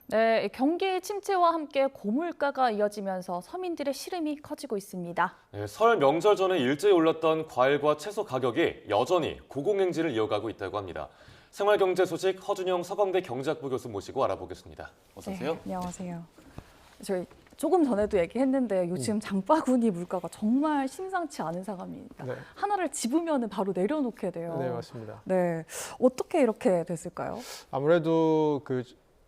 네, 경기 침체와 함께 고물가가 이어지면서 서민들의 시름이 커지고 있습니다. 네, 설 명절 전에 일제히 올랐던 과일과 채소 가격이 여전히 고공행진을 이어가고 있다고 합니다. 생활경제 소식 허준영 서강대 경제학부 교수 모시고 알아보겠습니다. 어서 오세요. 네, 안녕하세요. 저희 조금 전에도 얘기했는데 요즘 장바구니 물가가 정말 심상치 않은 상황입니다. 네. 하나를 집으면 바로 내려놓게 돼요. 네, 맞습니다. 네, 어떻게 이렇게 됐을까요? 아무래도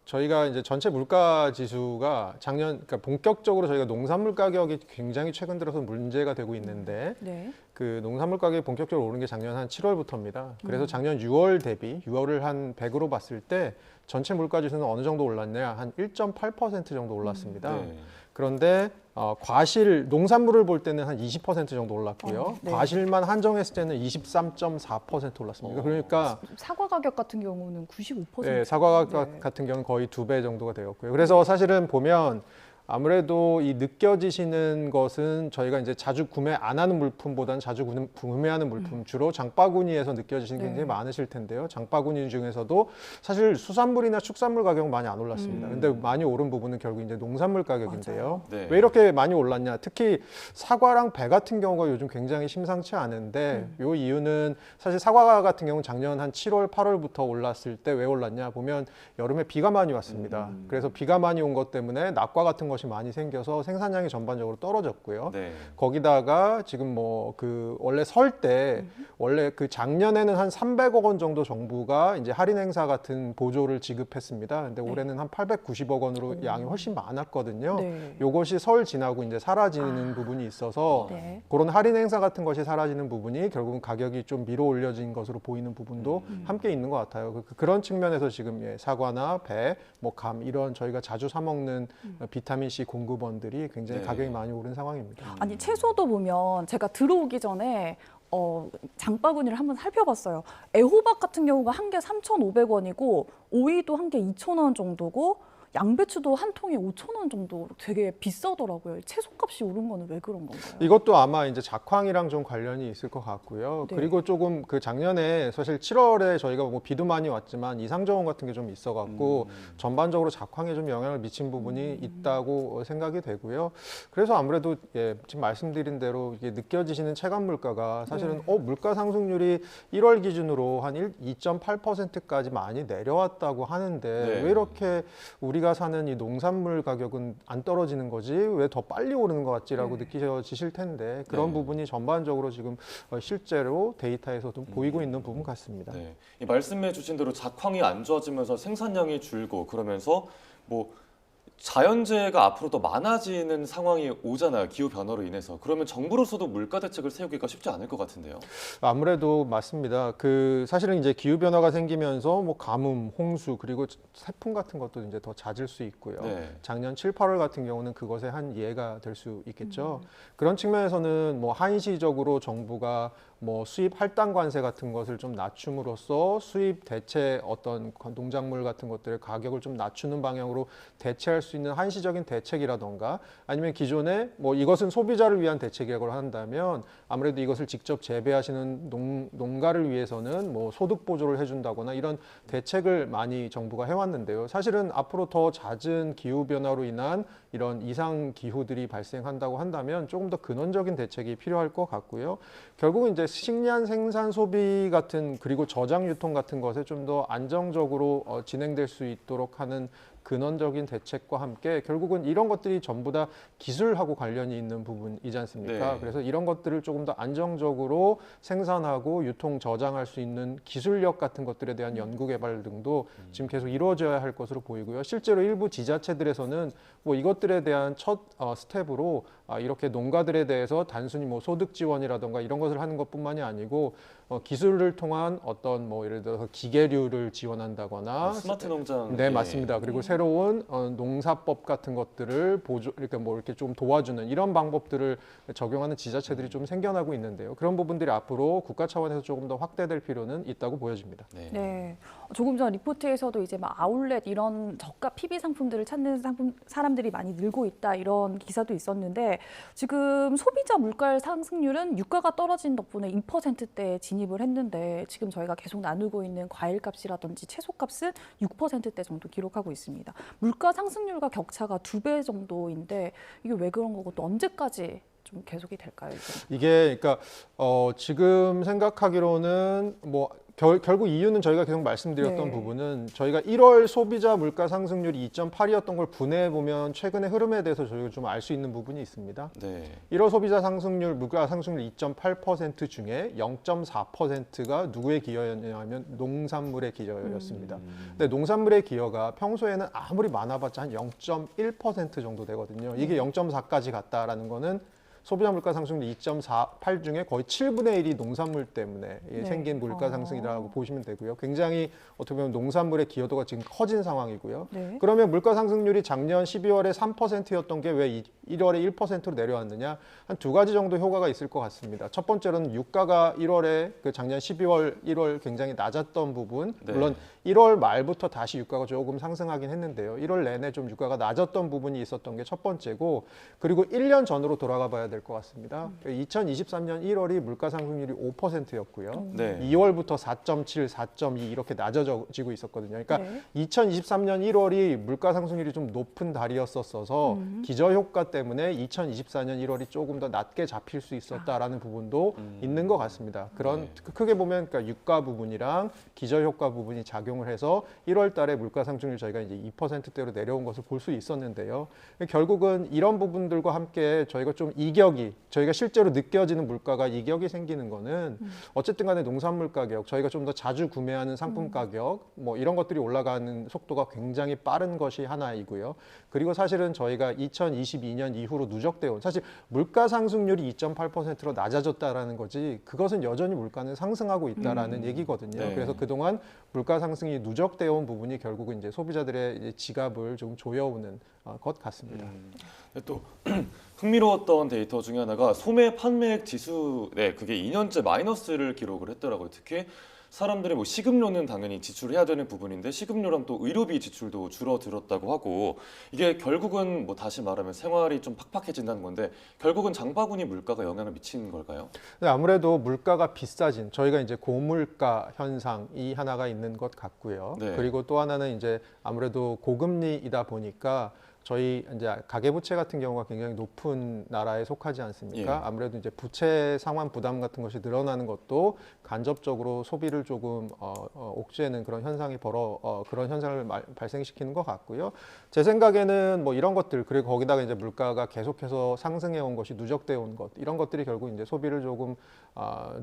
저희가 이제 전체 물가 지수가 그러니까 본격적으로 저희가 농산물 가격이 굉장히 최근 들어서 문제가 되고 있는데 네. 그 농산물 가격이 본격적으로 오른 게 작년 한 7월부터입니다. 그래서 작년 6월 대비 6월을 한 100으로 봤을 때 전체 물가 지수는 어느 정도 올랐냐? 한 1.8% 정도 올랐습니다. 네. 그런데 농산물을 볼 때는 한 20% 정도 올랐고요. 네. 과실만 한정했을 때는 23.4% 올랐습니다. 그러니까 사과 가격 같은 경우는 95%. 네, 사과 네. 같은 경우는 거의 2배 정도가 되었고요. 그래서 사실은 보면 아무래도 이 느껴지시는 것은 저희가 이제 자주 구매 안 하는 물품보다는 자주 구매하는 물품, 주로 장바구니에서 느껴지시는 게 굉장히 많으실 텐데요. 장바구니 중에서도 사실 수산물이나 축산물 가격은 많이 안 올랐습니다. 근데 많이 오른 부분은 결국 이제 농산물 가격인데요. 네. 왜 이렇게 많이 올랐냐? 특히 사과랑 배 같은 경우가 요즘 굉장히 심상치 않은데 요 이유는 사실 사과 같은 경우는 작년 한 7월, 8월부터 올랐을 때 왜 올랐냐 보면 여름에 비가 많이 왔습니다. 그래서 비가 많이 온 것 때문에 낙과 같은 것이 많이 생겨서 생산량이 전반적으로 떨어졌고요. 네. 거기다가 지금 원래 설 때 원래 작년에는 한 300억 원 정도 정부가 이제 할인 행사 같은 보조를 지급했습니다. 근데 올해는 한 890억 원으로 양이 훨씬 많았거든요. 네. 요것이 설 지나고 이제 사라지는 부분이 있어서 네. 그런 할인 행사 같은 것이 사라지는 부분이 결국은 가격이 좀 밀어 올려진 것으로 보이는 부분도 함께 있는 것 같아요. 그런 측면에서 지금 사과나 배, 감 이런 저희가 자주 사 먹는 비타민 C 공급원들이 굉장히 네. 가격이 많이 오른 상황입니다. 아니 채소도 보면 제가 들어오기 전에 장바구니를 한번 살펴봤어요. 애호박 같은 경우가 한 개 3,500원이고 오이도 한 개 2,000원 정도고 양배추도 한 통에 5,000원 정도 되게 비싸더라고요. 채소값이 오른 거는 왜 그런 건가요? 이것도 아마 이제 작황이랑 좀 관련이 있을 것 같고요. 네. 그리고 조금 작년에 사실 7월에 저희가 비도 많이 왔지만 이상저온 같은 게 좀 있어갖고 전반적으로 작황에 좀 영향을 미친 부분이 있다고 생각이 되고요. 그래서 아무래도 지금 말씀드린 대로 이게 느껴지시는 체감 물가가 사실은 물가 상승률이 1월 기준으로 한 2.8%까지 많이 내려왔다고 하는데 네. 왜 이렇게 우리가 사는 이 농산물 가격은 안 떨어지는 거지 왜 더 빨리 오르는 것 같지라고 느끼셔지실 텐데 그런 부분이 전반적으로 지금 실제로 데이터에서도 보이고 있는 부분 같습니다. 네. 이 말씀해 주신 대로 작황이 안 좋아지면서 생산량이 줄고 그러면서 자연재해가 앞으로 더 많아지는 상황이 오잖아요. 기후 변화로 인해서. 그러면 정부로서도 물가 대책을 세우기가 쉽지 않을 것 같은데요. 아무래도 맞습니다. 사실은 이제 기후 변화가 생기면서 가뭄, 홍수 그리고 태풍 같은 것도 이제 더 잦을 수 있고요. 네. 작년 7, 8월 같은 경우는 그것의 한 예가 될 수 있겠죠. 그런 측면에서는 한시적으로 정부가 수입 할당 관세 같은 것을 좀 낮춤으로써 수입 대체 어떤 농작물 같은 것들의 가격을 좀 낮추는 방향으로 대체할 수 있는 한시적인 대책이라던가 아니면 기존에 이것은 소비자를 위한 대책이라고 한다면 아무래도 이것을 직접 재배하시는 농가를 위해서는 소득 보조를 해준다거나 이런 대책을 많이 정부가 해왔는데요. 사실은 앞으로 더 잦은 기후 변화로 인한 이런 이상 기후들이 발생한다고 한다면 조금 더 근원적인 대책이 필요할 것 같고요. 결국은 이제 식량 생산 소비 같은 그리고 저장 유통 같은 것에 좀 더 안정적으로 진행될 수 있도록 하는 근원적인 대책과 함께 결국은 이런 것들이 전부 다 기술하고 관련이 있는 부분이지 않습니까? 네. 그래서 이런 것들을 조금 더 안정적으로 생산하고 유통 저장할 수 있는 기술력 같은 것들에 대한 연구 개발 등도 지금 계속 이루어져야 할 것으로 보이고요. 실제로 일부 지자체들에서는 이것들에 대한 첫 스텝으로 이렇게 농가들에 대해서 단순히 소득 지원이라던가 이런 것을 하는 것뿐만이 아니고 기술을 통한 어떤 예를 들어서 기계류를 지원한다거나 스마트 농장. 네, 맞습니다. 그리고 새로운 농사법 같은 것들을 이렇게 좀 도와주는 이런 방법들을 적용하는 지자체들이 좀 생겨나고 있는데요. 그런 부분들이 앞으로 국가 차원에서 조금 더 확대될 필요는 있다고 보여집니다. 네. 네. 조금 전 리포트에서도 이제 막 아울렛 이런 저가 PB 상품들을 찾는 사람들이 많이 늘고 있다 이런 기사도 있었는데 지금 소비자 물가 상승률은 유가가 떨어진 덕분에 2%대에 진입을 했는데 지금 저희가 계속 나누고 있는 과일값이라든지 채소값은 6%대 정도 기록하고 있습니다. 물가 상승률과 격차가 2배 정도인데 이게 왜 그런 거고 또 언제까지 좀 계속이 될까요? 이게 그러니까 지금 생각하기로는 뭐 결국 이유는 저희가 계속 말씀드렸던 네. 부분은 저희가 1월 소비자 물가 상승률이 2.8이었던 걸 분해해 보면 최근의 흐름에 대해서 저희가 좀 알 수 있는 부분이 있습니다. 네. 1월 소비자 상승률 물가 상승률 2.8% 중에 0.4%가 누구의 기여였냐면 농산물의 기여였습니다. 근데 농산물의 기여가 평소에는 아무리 많아봤자 한 0.1% 정도 되거든요. 이게 0.4까지 갔다라는 거는 소비자 물가 상승률 2.48 중에 거의 7분의 1이 농산물 때문에 네. 생긴 물가 상승이라고 보시면 되고요. 굉장히 어떻게 보면 농산물의 기여도가 지금 커진 상황이고요. 네. 그러면 물가 상승률이 작년 12월에 3%였던 게 왜 1월에 1%로 내려왔느냐? 한 두 가지 정도 효과가 있을 것 같습니다. 첫 번째로는 유가가 1월에 그 작년 12월, 1월 굉장히 낮았던 부분, 네. 물론 1월 말부터 다시 유가가 조금 상승하긴 했는데요. 1월 내내 좀 유가가 낮았던 부분이 있었던 게 첫 번째고, 그리고 1년 전으로 돌아가 봐야 될 것 같습니다. 2023년 1월이 물가 상승률이 5%였고요. 네. 2월부터 4.7, 4.2 이렇게 낮아지고 있었거든요. 그러니까 네. 2023년 1월이 물가 상승률이 좀 높은 달이었어서 기저효과 때문에 2024년 1월이 조금 더 낮게 잡힐 수 있었다라는 부분도 있는 것 같습니다. 그런 네. 크게 보면 그러니까 유가 부분이랑 기저효과 부분이 작용을 해서 1월 달에 물가 상승률 저희가 이제 2%대로 내려온 것을 볼 수 있었는데요. 결국은 이런 부분들과 함께 저희가 좀 저희가 실제로 느껴지는 물가가 이격이 생기는 거는 어쨌든 간에 농산물 가격, 저희가 좀 더 자주 구매하는 상품 가격, 뭐 이런 것들이 올라가는 속도가 굉장히 빠른 것이 하나이고요. 그리고 사실은 저희가 2022년 이후로 누적되어 온 사실 물가 상승률이 2.8%로 낮아졌다라는 거지 그것은 여전히 물가는 상승하고 있다라는 얘기거든요. 네. 그래서 그동안 물가 상승이 누적되어 온 부분이 결국은 이제 소비자들의 이제 지갑을 좀 조여오는 것 같습니다. 또 흥미로웠던 데이터 중에 하나가 소매 판매액 지수, 네, 그게 2년째 마이너스를 기록을 했더라고요. 특히 사람들이 뭐 식음료는 당연히 지출해야 되는 부분인데 식음료랑 또 의료비 지출도 줄어들었다고 하고 이게 결국은 뭐 다시 말하면 생활이 좀 팍팍해진다는 건데 결국은 장바구니 물가가 영향을 미치는 걸까요? 네, 아무래도 물가가 비싸진 저희가 이제 고물가 현상이 하나가 있는 것 같고요. 네. 그리고 또 하나는 이제 아무래도 고금리이다 보니까 저희 이제 가계부채 같은 경우가 굉장히 높은 나라에 속하지 않습니까? 예. 아무래도 이제 부채 상환 부담 같은 것이 늘어나는 것도 간접적으로 소비를 조금 옥죄는 그런 현상이 그런 현상을 발생시키는 것 같고요. 제 생각에는 뭐 이런 것들 그리고 거기다가 이제 물가가 계속해서 상승해 온 것이 누적돼 온 것 이런 것들이 결국 이제 소비를 조금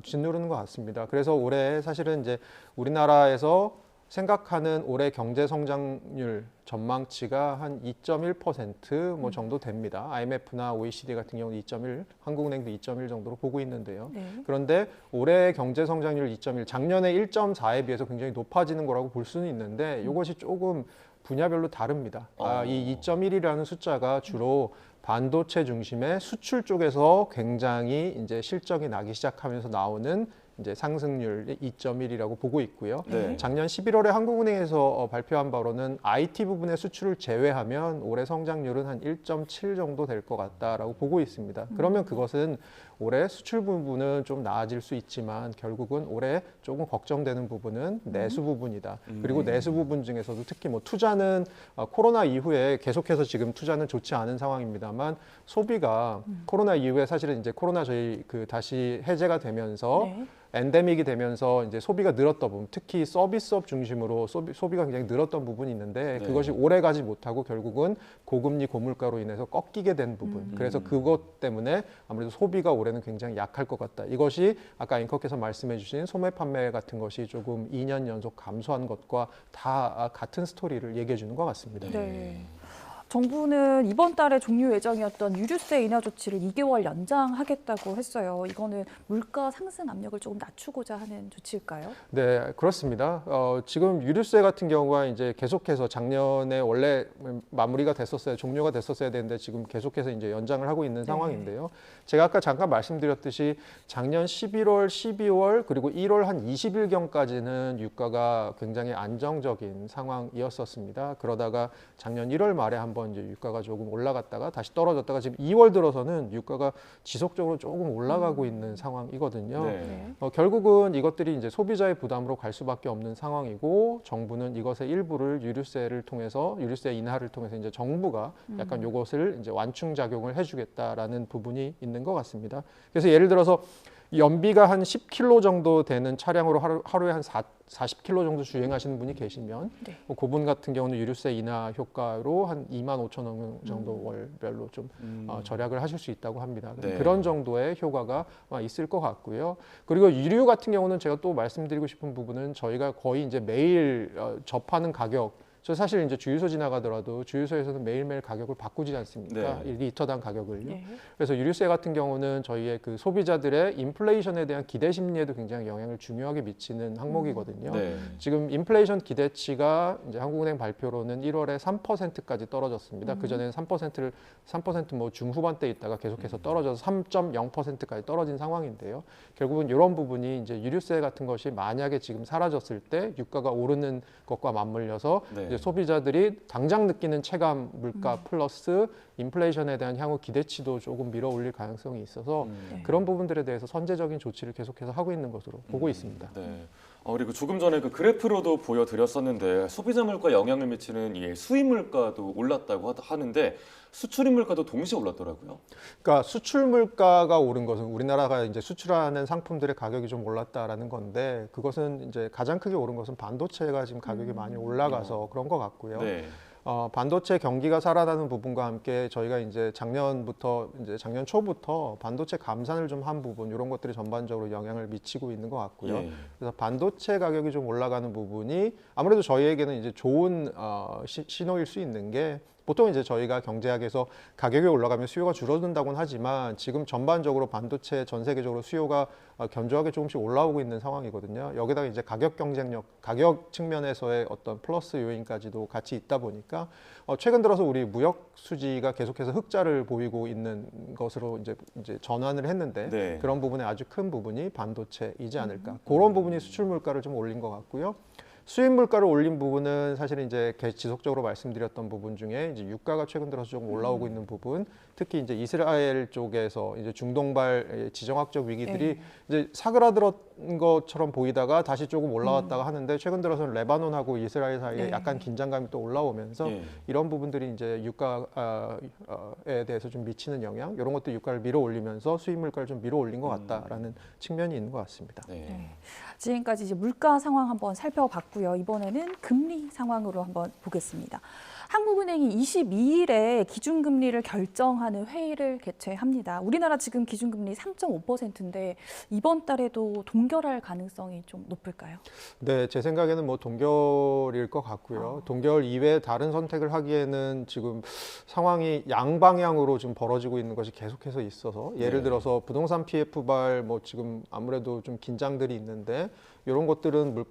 짓누르는 것 같습니다. 그래서 올해 사실은 이제 우리나라에서 생각하는 올해 경제 성장률 전망치가 한 2.1% 뭐 정도 됩니다. IMF나 OECD 같은 경우는 2.1, 한국은행도 2.1 정도로 보고 있는데요. 네. 그런데 올해 경제 성장률 2.1, 작년에 1.4에 비해서 굉장히 높아지는 거라고 볼 수는 있는데 이것이 조금 분야별로 다릅니다. 이 2.1이라는 숫자가 주로 반도체 중심의 수출 쪽에서 굉장히 이제 실적이 나기 시작하면서 나오는 이제 상승률 2.1이라고 보고 있고요. 네. 작년 11월에 한국은행에서 발표한 바로는 IT 부분의 수출을 제외하면 올해 성장률은 한 1.7 정도 될 것 같다라고 보고 있습니다. 그러면 그것은 올해 수출 부분은 좀 나아질 수 있지만 결국은 올해 조금 걱정되는 부분은 내수 부분이다. 그리고 내수 부분 중에서도 특히 뭐 투자는 코로나 이후에 계속해서 지금 투자는 좋지 않은 상황입니다만 소비가 코로나 이후에 사실은 이제 코로나 저희 다시 해제가 되면서 네. 엔데믹이 되면서 이제 소비가 늘었던 부분, 특히 서비스업 중심으로 소비가 굉장히 늘었던 부분이 있는데 네. 그것이 오래 가지 못하고 결국은 고금리 고물가로 인해서 꺾이게 된 부분. 그래서 그것 때문에 아무래도 소비가 올해는 굉장히 약할 것 같다. 이것이 아까 앵커께서 말씀해주신 소매 판매 같은 것이 조금 2년 연속 감소한 것과 다 같은 스토리를 얘기해 주는 것 같습니다. 네. 정부는 이번 달에 종료 예정이었던 유류세 인하 조치를 2개월 연장하겠다고 했어요. 이거는 물가 상승 압력을 조금 낮추고자 하는 조치일까요? 네, 그렇습니다. 지금 유류세 같은 경우가 이제 계속해서 작년에 원래 마무리가 됐었어요. 종료가 됐었어야 되는데 지금 계속해서 이제 연장을 하고 있는 상황인데요. 제가 아까 잠깐 말씀드렸듯이 작년 11월, 12월 그리고 1월 한 20일경까지는 유가가 굉장히 안정적인 상황이었었습니다. 그러다가 작년 1월 말에 한번 이제 유가가 조금 올라갔다가 다시 떨어졌다가 지금 2월 들어서는 유가가 지속적으로 조금 올라가고 있는 상황이거든요. 네. 결국은 이것들이 이제 소비자의 부담으로 갈 수밖에 없는 상황이고 정부는 이것의 일부를 유류세를 통해서 유류세 인하를 통해서 이제 정부가 약간 요것을 이제 완충 작용을 해주겠다라는 부분이 있는 것 같습니다. 그래서 예를 들어서 연비가 한 10km 정도 되는 차량으로 하루에 한 40km 정도 주행하시는 분이 계시면 네. 그분 같은 경우는 유류세 인하 효과로 한 25,000원 정도 월별로 좀 절약을 하실 수 있다고 합니다. 네. 그런 정도의 효과가 있을 것 같고요. 그리고 유류 같은 경우는 제가 또 말씀드리고 싶은 부분은 저희가 거의 이제 매일 접하는 가격 저 사실 이제 주유소 지나가더라도 주유소에서는 매일매일 가격을 바꾸지 않습니까? 네. 1리터당 가격을요. 네. 그래서 유류세 같은 경우는 저희의 그 소비자들의 인플레이션에 대한 기대 심리에도 굉장히 영향을 중요하게 미치는 항목이거든요. 네. 지금 인플레이션 기대치가 이제 한국은행 발표로는 1월에 3%까지 떨어졌습니다. 그 전에는 3%뭐 중후반대에 있다가 계속해서 떨어져서 3.0%까지 떨어진 상황인데요. 결국은 이런 부분이 이제 유류세 같은 것이 만약에 지금 사라졌을 때 유가가 오르는 것과 맞물려서 네. 이제 소비자들이 당장 느끼는 체감 물가 플러스 인플레이션에 대한 향후 기대치도 조금 밀어 올릴 가능성이 있어서 네. 그런 부분들에 대해서 선제적인 조치를 계속해서 하고 있는 것으로 보고 있습니다. 네. 그리고 조금 전에 그 그래프로도 보여드렸었는데 소비자 물가에 영향을 미치는 이 수입 물가도 올랐다고 하는데 수출입 물가도 동시에 올랐더라고요. 그러니까 수출 물가가 오른 것은 우리나라가 이제 수출하는 상품들의 가격이 좀 올랐다라는 건데 그것은 이제 가장 크게 오른 것은 반도체가 지금 가격이 많이 올라가서 그런 것 같고요. 네. 반도체 경기가 살아나는 부분과 함께 저희가 이제 작년 초부터 반도체 감산을 좀 한 부분 이런 것들이 전반적으로 영향을 미치고 있는 것 같고요. 예. 그래서 반도체 가격이 좀 올라가는 부분이 아무래도 저희에게는 이제 좋은 신호일 수 있는 게 보통 이제 저희가 경제학에서 가격이 올라가면 수요가 줄어든다고는 하지만 지금 전반적으로 반도체 전 세계적으로 수요가 견조하게 조금씩 올라오고 있는 상황이거든요. 여기다가 이제 가격 경쟁력, 가격 측면에서의 어떤 플러스 요인까지도 같이 있다 보니까 최근 들어서 우리 무역 수지가 계속해서 흑자를 보이고 있는 것으로 이제 전환을 했는데 네. 그런 부분에 아주 큰 부분이 반도체이지 않을까. 그런 부분이 수출 물가를 좀 올린 것 같고요. 수입 물가를 올린 부분은 사실 이제 지속적으로 말씀드렸던 부분 중에 이제 유가가 최근 들어서 조금 올라오고 있는 부분, 특히 이제 이스라엘 쪽에서 이제 중동발 지정학적 위기들이 이제 사그라들었던 것처럼 보이다가 다시 조금 올라왔다가 하는데 최근 들어서는 레바논하고 이스라엘 사이에 네. 약간 긴장감이 또 올라오면서 예. 이런 부분들이 이제 유가에 대해서 좀 미치는 영향, 이런 것도 유가를 밀어 올리면서 수입 물가를 좀 밀어 올린 것 같다라는 측면이 있는 것 같습니다. 네. 네. 지금까지 이제 물가 상황 한번 살펴봤고요. 이번에는 금리 상황으로 한번 보겠습니다. 한국은행이 22일에 기준금리를 결정하는 회의를 개최합니다. 우리나라 지금 기준금리 3.5%인데 이번 달에도 동결할 가능성이 좀 높을까요? 네, 제 생각에는 뭐 동결일 것 같고요. 동결 이외에 다른 선택을 하기에는 지금 상황이 양방향으로 지금 벌어지고 있는 것이 계속해서 있어서 예를 네. 들어서 부동산 PF발 뭐 지금 아무래도 좀 긴장들이 있는데 이런 것들은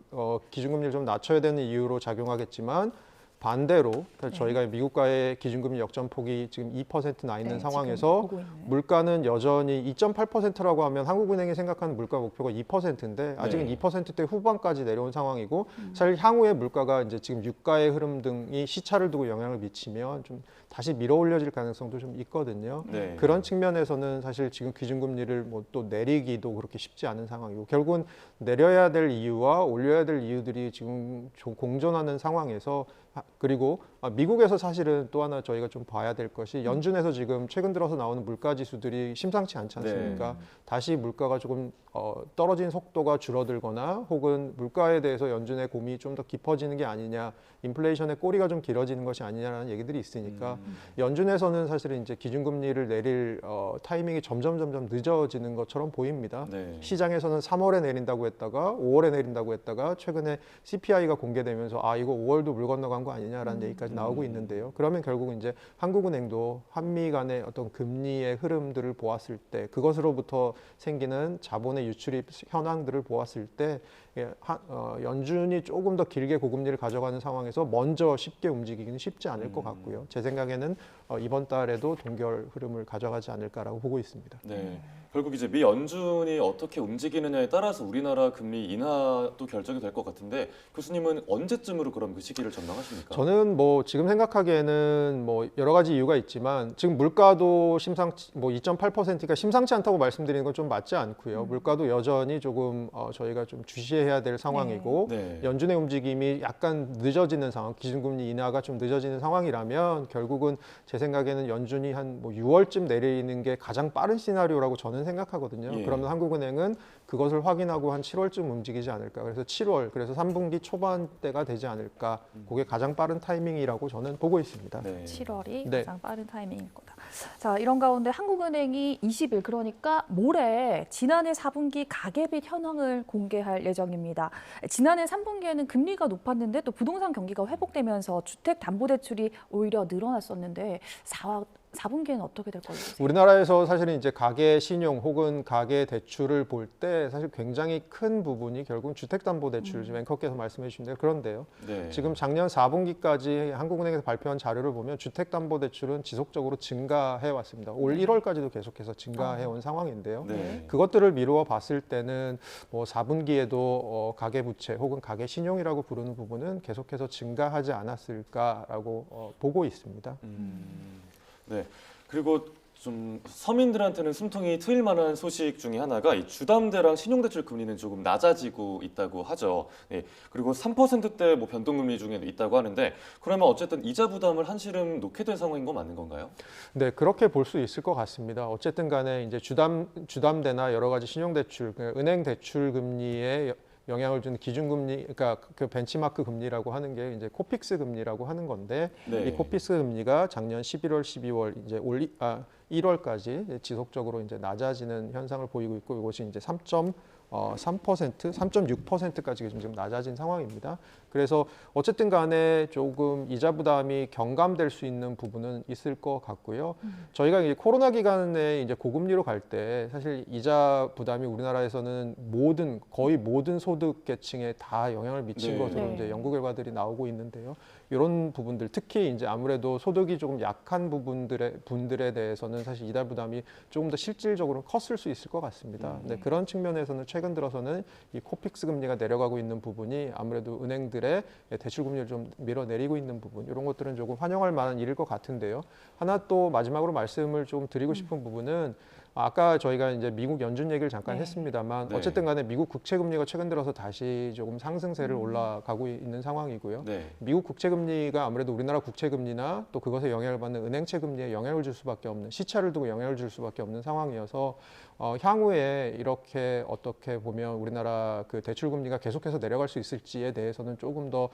기준금리를 좀 낮춰야 되는 이유로 작용하겠지만 반대로 저희가 미국과의 기준금리 역전폭이 지금 2% 나 있는 네, 상황에서 지금 보고 있는. 물가는 여전히 2.8%라고 하면 한국은행이 생각하는 물가 목표가 2%인데 아직은 네. 2%대 후반까지 내려온 상황이고 사실 향후에 물가가 이제 지금 유가의 흐름 등이 시차를 두고 영향을 미치면 좀 다시 밀어 올려질 가능성도 좀 있거든요. 네. 그런 측면에서는 사실 지금 기준금리를 뭐 또 내리기도 그렇게 쉽지 않은 상황이고 결국은 내려야 될 이유와 올려야 될 이유들이 지금 공존하는 상황에서 그리고 미국에서 사실은 또 하나 저희가 좀 봐야 될 것이 연준에서 지금 최근 들어서 나오는 물가 지수들이 심상치 않지 않습니까? 네. 다시 물가가 조금 떨어진 속도가 줄어들거나 혹은 물가에 대해서 연준의 고민이 좀 더 깊어지는 게 아니냐, 인플레이션의 꼬리가 좀 길어지는 것이 아니냐라는 얘기들이 있으니까 연준에서는 사실은 이제 기준금리를 내릴 타이밍이 점점 늦어지는 것처럼 보입니다. 네. 시장에서는 3월에 내린다고 했다가 5월에 내린다고 했다가 최근에 CPI가 공개되면서 이거 5월도 물 건너간 거 아니냐라는 얘기까지 얘기까지 나오고 있는데요. 그러면 결국은 이제 한국은행도 한미 간의 어떤 금리의 흐름들을 보았을 때 그것으로부터 생기는 자본의 유출입 현황들을 보았을 때 연준이 조금 더 길게 고금리를 가져가는 상황에서 먼저 쉽게 움직이기는 쉽지 않을 것 같고요. 제 생각에는 이번 달에도 동결 흐름을 가져가지 않을까라고 보고 있습니다. 네. 결국 이제 미 연준이 어떻게 움직이느냐에 따라서 우리나라 금리 인하도 결정이 될 것 같은데 교수님은 언제쯤으로 그럼 그 시기를 전망하십니까? 저는 뭐 지금 생각하기에는 뭐 여러 가지 이유가 있지만 지금 물가도 심상치 뭐 2.8%가 심상치 않다고 말씀드리는 건 좀 맞지 않고요. 물가도 여전히 조금 저희가 좀 주시해야 될 상황이고 네. 연준의 움직임이 약간 늦어지는 상황, 기준금리 인하가 좀 늦어지는 상황이라면 결국은 제 생각에는 연준이 한 뭐 6월쯤 내리는 게 가장 빠른 시나리오라고 저는 생각하거든요. 예. 그러면 한국은행은 그것을 확인하고 한 7월쯤 움직이지 않을까. 그래서 7월, 그래서 3분기 초반대가 되지 않을까. 그게 가장 빠른 타이밍이라고 저는 보고 있습니다. 네. 7월이 네. 가장 빠른 타이밍일 거다. 자, 이런 가운데 한국은행이 20일 그러니까 모레 지난해 4분기 가계빚 현황을 공개할 예정입니다. 지난해 3분기에는 금리가 높았는데 또 부동산 경기가 회복되면서 주택담보대출이 오히려 늘어났었는데 4분기에는 어떻게 될 걸로 보세요? 우리나라에서 사실은 이제 가계 신용 혹은 가계 대출을 볼 때 사실 굉장히 큰 부분이 결국 주택담보대출 지금 앵커께서 말씀해 주신 대로 그런데요. 네. 지금 작년 4분기까지 한국은행에서 발표한 자료를 보면 주택담보대출은 지속적으로 증가해 왔습니다. 올 1월까지도 계속해서 증가해 온 상황인데요. 네. 그것들을 미루어 봤을 때는 뭐 4분기에도 가계부채 혹은 가계신용이라고 부르는 부분은 계속해서 증가하지 않았을까라고 보고 있습니다. 네. 그리고 좀 서민들한테는 숨통이 트일 만한 소식 중에 하나가 이 주담대랑 신용대출 금리는 조금 낮아지고 있다고 하죠. 네. 그리고 3%대 뭐 변동금리 중에도 있다고 하는데 그러면 어쨌든 이자 부담을 한시름 놓게 된 상황인 거 맞는 건가요? 네, 그렇게 볼 수 있을 것 같습니다. 어쨌든 간에 이제 주담대나 여러 가지 신용대출, 은행 대출 금리에 영향을 주는 기준금리, 그러니까 그 벤치마크 금리라고 하는 게 이제 코픽스 금리라고 하는 건데 네. 이 코픽스 금리가 작년 11월, 12월 이제 1월까지 지속적으로 이제 낮아지는 현상을 보이고 있고 이것이 이제 3%, 3.6%까지 지금 낮아진 상황입니다. 그래서 어쨌든 간에 조금 이자 부담이 경감될 수 있는 부분은 있을 것 같고요. 저희가 이제 코로나 기간에 이제 고금리로 갈 때 사실 이자 부담이 우리나라에서는 거의 모든 소득 계층에 다 영향을 미친 네. 것으로 네. 이제 연구 결과들이 나오고 있는데요. 이런 부분들 특히 이제 아무래도 소득이 조금 약한 분들에 대해서는 사실 이자 부담이 조금 더 실질적으로 컸을 수 있을 것 같습니다. 네, 그런 측면에서는 최근 들어서는 이 코픽스 금리가 내려가고 있는 부분이 아무래도 은행들의 대출 금리를 좀 밀어내리고 있는 부분 이런 것들은 조금 환영할 만한 일일 것 같은데요. 하나 또 마지막으로 말씀을 좀 드리고 싶은 부분은 아까 저희가 이제 미국 연준 얘기를 잠깐 했습니다만 네. 어쨌든 간에 미국 국채 금리가 최근 들어서 다시 조금 상승세를 올라가고 있는 상황이고요. 네. 미국 국채 금리가 아무래도 우리나라 국채 금리나 또 그것에 영향을 받는 은행채 금리에 영향을 줄 수밖에 없는 시차를 두고 영향을 줄 수밖에 없는 상황이어서 향후에 이렇게 어떻게 보면 우리나라 그 대출 금리가 계속해서 내려갈 수 있을지에 대해서는 조금 더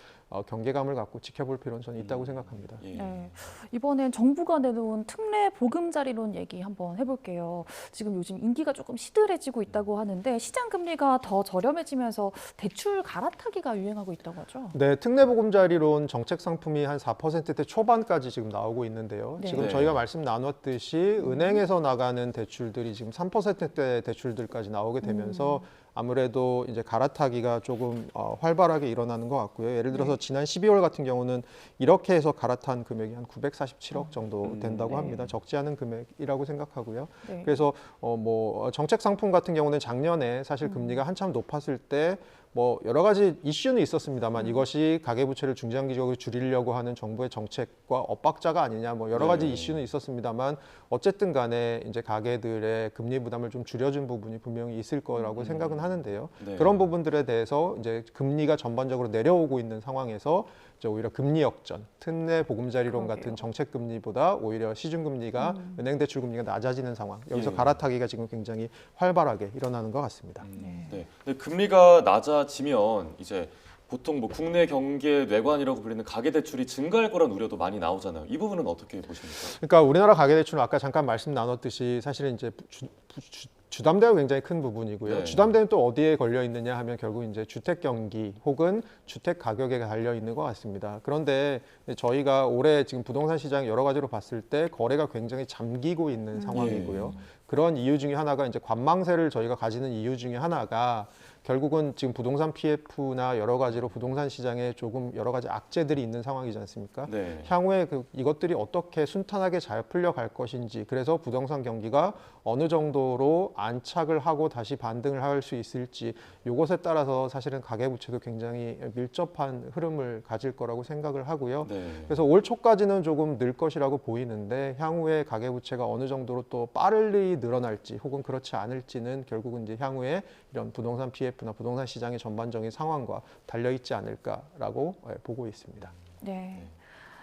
경계감을 갖고 지켜볼 필요는 저는 있다고 생각합니다. 예. 네. 이번엔 정부가 내놓은 특례 보금자리론 얘기 한번 해볼게요. 지금 요즘 인기가 조금 시들해지고 있다고 하는데 시장 금리가 더 저렴해지면서 대출 갈아타기가 유행하고 있다고 하죠. 네, 특례보금자리론 정책 상품이 한 4%대 초반까지 지금 나오고 있는데요. 네. 지금 네. 저희가 말씀 나눴듯이 은행에서 나가는 대출들이 지금 3%대 대출들까지 나오게 되면서 아무래도 이제 갈아타기가 조금 활발하게 일어나는 것 같고요. 예를 들어서 지난 12월 같은 경우는 이렇게 해서 갈아탄 금액이 한 947억 정도 된다고 네. 합니다. 적지 않은 금액이라고 생각하고요. 네. 그래서 뭐 정책 상품 같은 경우는 작년에 사실 금리가 한참 높았을 때 뭐 여러 가지 이슈는 있었습니다만 이것이 가계부채를 중장기적으로 줄이려고 하는 정부의 정책과 엇박자가 아니냐 뭐 여러 가지 네. 이슈는 있었습니다만 어쨌든 간에 이제 가계들의 금리 부담을 좀 줄여준 부분이 분명히 있을 거라고 생각은 하는데요. 네. 그런 부분들에 대해서 이제 금리가 전반적으로 내려오고 있는 상황에서 이제 오히려 금리 역전, 특례 보금자리론 그러게요. 같은 정책 금리보다 오히려 시중 금리가 은행 대출 금리가 낮아지는 상황. 여기서 예. 갈아타기가 지금 굉장히 활발하게 일어나는 것 같습니다. 네. 근데 금리가 낮아지면 이제 보통 뭐 국내 경기의 뇌관이라고 불리는 가계대출이 증가할 거란 우려도 많이 나오잖아요. 이 부분은 어떻게 보십니까? 그러니까 우리나라 가계대출은 아까 잠깐 말씀 나눴듯이 사실은 이제 주담대가 굉장히 큰 부분이고요. 네. 주담대는 또 어디에 걸려 있느냐 하면 결국 이제 주택 경기 혹은 주택 가격에 달려 있는 것 같습니다. 그런데 저희가 올해 지금 부동산 시장 여러 가지로 봤을 때 거래가 굉장히 잠기고 있는 상황이고요. 그런 이유 중에 하나가 이제 관망세를 저희가 가지는 이유 중에 하나가 결국은 지금 부동산 PF나 여러 가지로 부동산 시장에 조금 여러 가지 악재들이 있는 상황이지 않습니까? 네. 향후에 이것들이 어떻게 순탄하게 잘 풀려갈 것인지, 그래서 부동산 경기가 어느 정도로 안착을 하고 다시 반등을 할 수 있을지, 이것에 따라서 사실은 가계부채도 굉장히 밀접한 흐름을 가질 거라고 생각을 하고요. 네. 그래서 올 초까지는 조금 늘 것이라고 보이는데 향후에 가계부채가 어느 정도로 또 빠르게 늘어날지 혹은 그렇지 않을지는 결국은 이제 향후에 이런 부동산 PF나 부동산 시장의 전반적인 상황과 달려 있지 않을까라고 보고 있습니다. 네.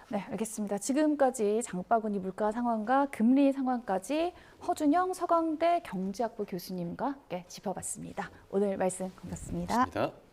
네, 알겠습니다. 지금까지 장바구니 물가 상황과 금리 상황까지 허준영 서강대 경제학부 교수님과 함께 짚어봤습니다. 오늘 말씀 고맙습니다. 고맙습니다.